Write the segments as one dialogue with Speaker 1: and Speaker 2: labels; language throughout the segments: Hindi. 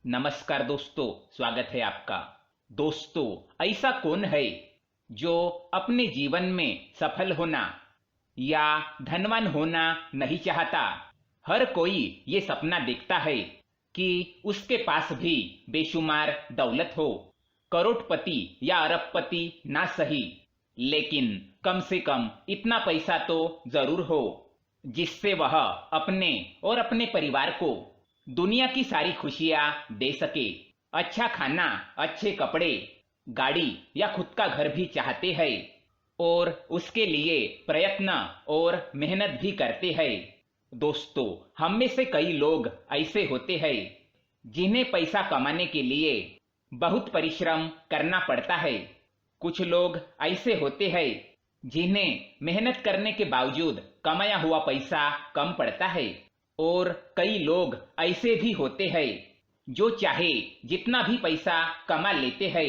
Speaker 1: नमस्कार दोस्तों, स्वागत है आपका। दोस्तों, ऐसा कौन है जो अपने जीवन में सफल होना या धनवान होना नहीं चाहता। हर कोई ये सपना देखता है कि उसके पास भी बेशुमार दौलत हो, करोड़पति या अरबपति ना सही, लेकिन कम से कम इतना पैसा तो जरूर हो जिससे वह अपने और अपने परिवार को दुनिया की सारी खुशियां दे सके। अच्छा खाना, अच्छे कपड़े, गाड़ी या खुद का घर भी चाहते हैं और उसके लिए प्रयत्न और मेहनत भी करते हैं। दोस्तों, हम में से कई लोग ऐसे होते हैं जिन्हें पैसा कमाने के लिए बहुत परिश्रम करना पड़ता है। कुछ लोग ऐसे होते हैं जिन्हें मेहनत करने के बावजूद कमाया हुआ पैसा कम पड़ता है, और कई लोग ऐसे भी होते हैं जो चाहे जितना भी पैसा कमा लेते हैं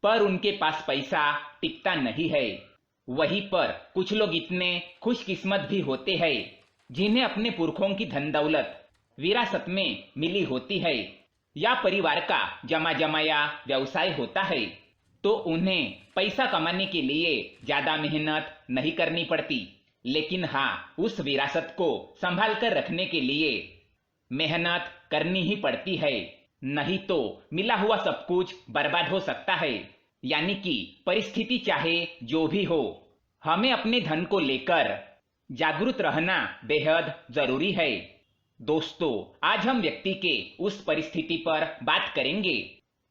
Speaker 1: पर उनके पास पैसा टिकता नहीं है। वहीं पर कुछ लोग इतने खुशकिस्मत भी होते हैं जिन्हें अपने पुरखों की धन दौलत विरासत में मिली होती है या परिवार का जमा जमाया व्यवसाय होता है, तो उन्हें पैसा कमाने के लिए ज्यादा मेहनत नहीं करनी पड़ती, लेकिन हाँ, उस विरासत को संभाल कर रखने के लिए मेहनत करनी ही पड़ती है, नहीं तो मिला हुआ सब कुछ बर्बाद हो सकता है। यानी कि परिस्थिति चाहे जो भी हो, हमें अपने धन को लेकर जागरूक रहना बेहद जरूरी है। दोस्तों, आज हम व्यक्ति के उस परिस्थिति पर बात करेंगे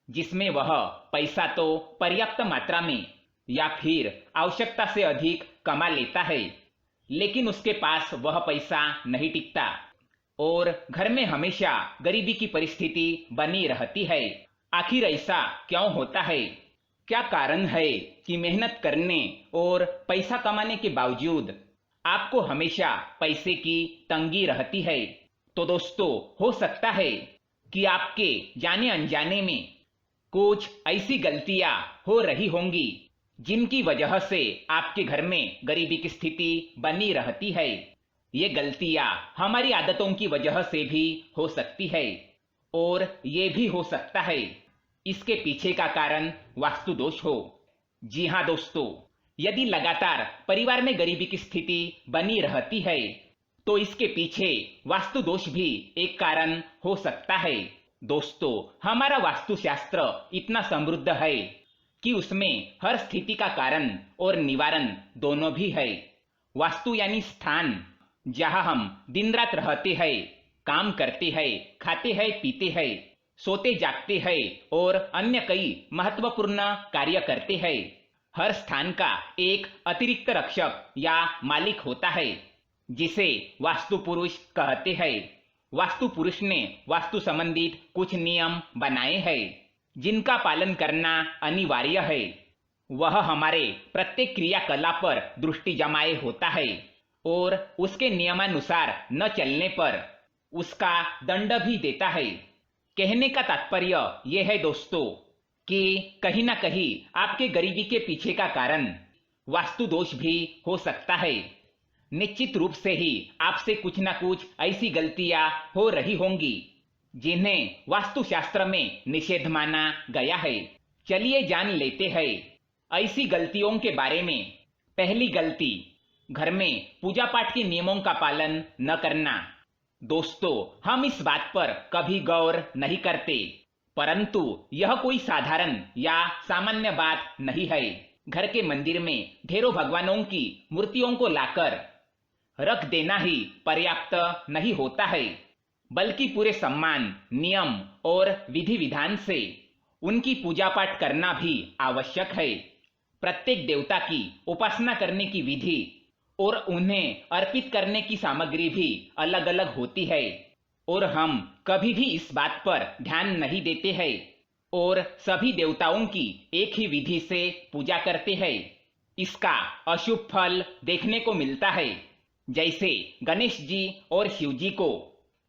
Speaker 1: जिसमें वह पैसा तो पर्याप्त मात्रा में या फिर आवश्यकता से अधिक कमा लेता है, लेकिन उसके पास वह पैसा नहीं टिकता और घर में हमेशा गरीबी की परिस्थिति बनी रहती है। आखिर ऐसा क्यों होता है? क्या कारण है कि मेहनत करने और पैसा कमाने के बावजूद आपको हमेशा पैसे की तंगी रहती है? तो दोस्तों, हो सकता है कि आपके जाने अनजाने में कुछ ऐसी गलतियां हो रही होंगी जिनकी वजह से आपके घर में गरीबी की स्थिति बनी रहती है। ये गलतियां हमारी आदतों की वजह से भी हो सकती है और ये भी हो सकता है इसके पीछे का कारण वास्तु दोष हो। जी हाँ दोस्तों, यदि लगातार परिवार में गरीबी की स्थिति बनी रहती है तो इसके पीछे वास्तु दोष भी एक कारण हो सकता है। दोस्तों, हमारा वास्तुशास्त्र इतना समृद्ध है कि उसमें हर स्थिति का कारण और निवारण दोनों भी है। वास्तु यानी स्थान जहां हम दिन रात रहते हैं, काम करते हैं, खाते हैं, पीते हैं, सोते जागते हैं और अन्य कई महत्वपूर्ण कार्य करते हैं। हर स्थान का एक अतिरिक्त रक्षक या मालिक होता है जिसे वास्तु पुरुष कहते हैं। वास्तु पुरुष ने वास्तु संबंधित कुछ नियम बनाए हैं जिनका पालन करना अनिवार्य है। वह हमारे प्रत्येक क्रियाकलाप पर दृष्टि जमाए होता है और उसके नियमानुसार न चलने पर उसका दंड भी देता है। कहने का तात्पर्य यह है दोस्तों कि कहीं ना कहीं आपके गरीबी के पीछे का कारण वास्तु दोष भी हो सकता है। निश्चित रूप से ही आपसे कुछ ना कुछ ऐसी गलतियां हो रही होंगी जिन्हें वास्तुशास्त्र में निषेध माना गया है। चलिए जान लेते हैं ऐसी गलतियों के बारे में। पहली गलती, घर में पूजा पाठ के नियमों का पालन न करना। दोस्तों, हम इस बात पर कभी गौर नहीं करते, परंतु यह कोई साधारण या सामान्य बात नहीं है। घर के मंदिर में ढेरों भगवानों की मूर्तियों को लाकर रख देना ही पर्याप्त नहीं होता है, बल्कि पूरे सम्मान, नियम और विधि विधान से उनकी पूजा पाठ करना भी आवश्यक है। प्रत्येक देवता की उपासना करने की विधि और उन्हें अर्पित करने की सामग्री भी अलग अलग होती है और हम कभी भी इस बात पर ध्यान नहीं देते हैं और सभी देवताओं की एक ही विधि से पूजा करते हैं। इसका अशुभ फल देखने को मिलता है। जैसे गणेश जी और शिव जी को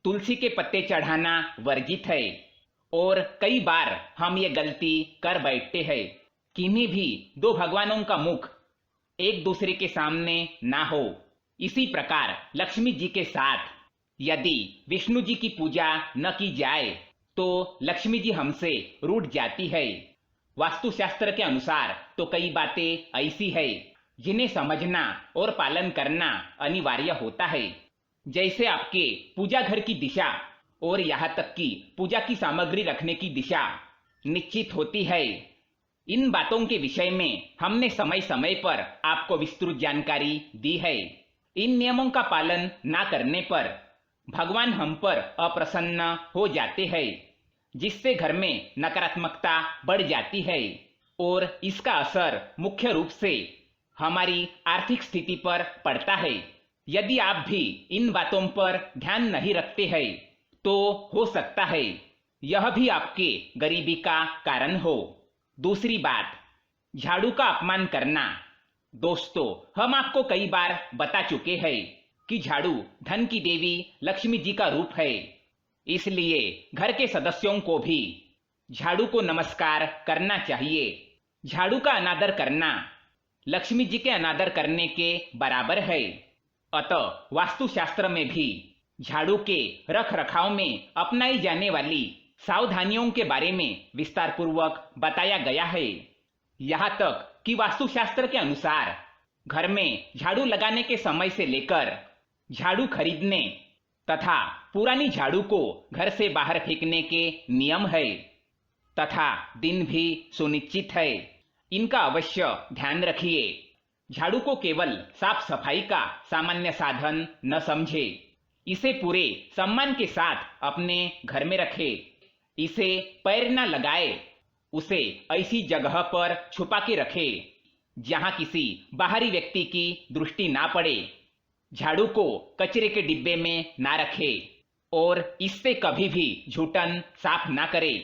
Speaker 1: तुलसी के पत्ते चढ़ाना वर्जित है और कई बार हम ये गलती कर बैठते हैं। किन्हीं भी दो भगवानों का मुख एक दूसरे के सामने ना हो। इसी प्रकार लक्ष्मी जी के साथ यदि विष्णु जी की पूजा न की जाए तो लक्ष्मी जी हमसे रूठ जाती है। वास्तुशास्त्र के अनुसार तो कई बातें ऐसी है जिन्हें समझना और पालन करना अनिवार्य होता है, जैसे आपके पूजा घर की दिशा और यहाँ तक कि पूजा की सामग्री रखने की दिशा निश्चित होती है। इन बातों के विषय में हमने समय समय पर आपको विस्तृत जानकारी दी है। इन नियमों का पालन ना करने पर भगवान हम पर अप्रसन्न हो जाते हैं, जिससे घर में नकारात्मकता बढ़ जाती है और इसका असर मुख्य रूप से हमारी आर्थिक स्थिति पर पड़ता है। यदि आप भी इन बातों पर ध्यान नहीं रखते हैं तो हो सकता है यह भी आपके गरीबी का कारण हो। दूसरी बात, झाड़ू का अपमान करना। दोस्तों, हम आपको कई बार बता चुके हैं कि झाड़ू धन की देवी लक्ष्मी जी का रूप है, इसलिए घर के सदस्यों को भी झाड़ू को नमस्कार करना चाहिए। झाड़ू का अनादर करना लक्ष्मी जी के अनादर करने के बराबर है। अतः वास्तुशास्त्र में भी झाड़ू के रख रखाव में अपनाई जाने वाली सावधानियों के बारे में विस्तार पूर्वक बताया गया है। यहाँ तक कि वास्तुशास्त्र के अनुसार घर में झाड़ू लगाने के समय से लेकर झाड़ू खरीदने तथा पुरानी झाड़ू को घर से बाहर फेंकने के नियम है तथा दिन भी सुनिश्चित है। इनका अवश्य ध्यान रखिए। झाड़ू को केवल साफ सफाई का सामान्य साधन न समझे, इसे पूरे सम्मान के साथ अपने घर में रखे। इसे पैर न लगाए, उसे ऐसी जगह पर छुपा के रखे जहां किसी बाहरी व्यक्ति की दृष्टि ना पड़े। झाड़ू को कचरे के डिब्बे में ना रखे और इससे कभी भी झूठन साफ ना करे।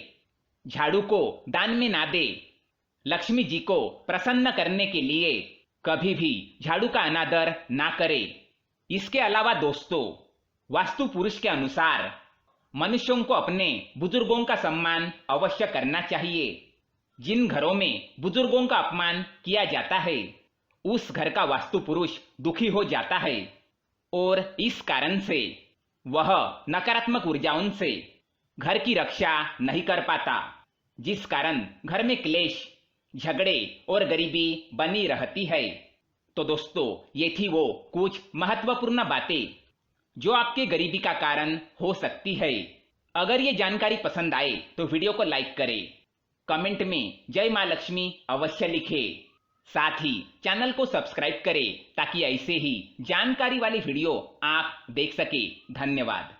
Speaker 1: झाड़ू को दान में ना दे। लक्ष्मी जी को प्रसन्न करने के लिए कभी भी झाड़ू का अनादर ना करे। इसके अलावा दोस्तों, वास्तु पुरुष के अनुसार मनुष्यों को अपने बुजुर्गों का सम्मान अवश्य करना चाहिए। जिन घरों में बुजुर्गों का अपमान किया जाता है उस घर का वास्तु पुरुष दुखी हो जाता है और इस कारण से वह नकारात्मक ऊर्जाओं से घर की रक्षा नहीं कर पाता, जिस कारण घर में क्लेश, झगड़े और गरीबी बनी रहती है। तो दोस्तों, ये थी वो कुछ महत्वपूर्ण बातें जो आपके गरीबी का कारण हो सकती है। अगर ये जानकारी पसंद आए तो वीडियो को लाइक करें, कमेंट में जय मां लक्ष्मी अवश्य लिखें। साथ ही चैनल को सब्सक्राइब करें ताकि ऐसे ही जानकारी वाली वीडियो आप देख सके। धन्यवाद।